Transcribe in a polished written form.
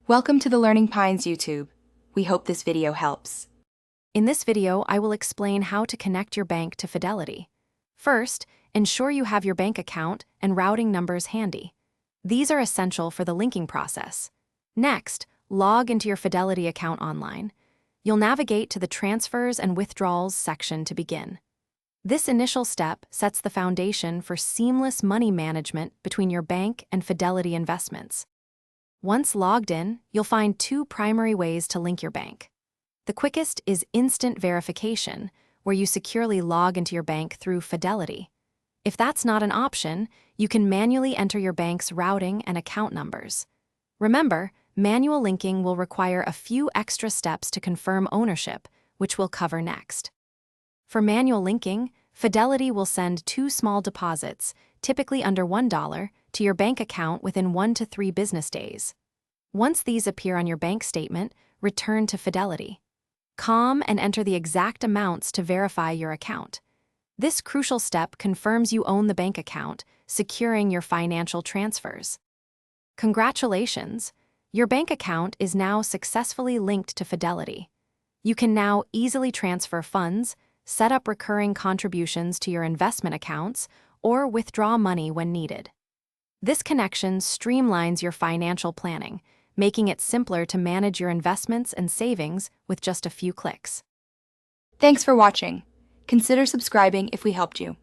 Welcome to the Learning Pines YouTube. We hope this video helps. In this video, I will explain how to connect your bank to Fidelity. First, ensure you have your bank account and routing numbers handy. These are essential for the linking process. Next, log into your Fidelity account online. You'll navigate to the Transfers and Withdrawals section to begin. This initial step sets the foundation for seamless money management between your bank and Fidelity investments. Once logged in, you'll find two primary ways to link your bank. The quickest is instant verification, where you securely log into your bank through Fidelity. If that's not an option, you can manually enter your bank's routing and account numbers. Remember, manual linking will require a few extra steps to confirm ownership, which we'll cover next. For manual linking, Fidelity will send two small deposits, typically under $1, to your bank account within 1 to 3 business days. Once these appear on your bank statement, return to Fidelity. Calm and enter the exact amounts to verify your account. This crucial step confirms you own the bank account, securing your financial transfers. Congratulations! Your bank account is now successfully linked to Fidelity. You can now easily transfer funds, set up recurring contributions to your investment accounts, or withdraw money when needed. This connection streamlines your financial planning, making it simpler to manage your investments and savings with just a few clicks. Thanks for watching. Consider subscribing if we helped you.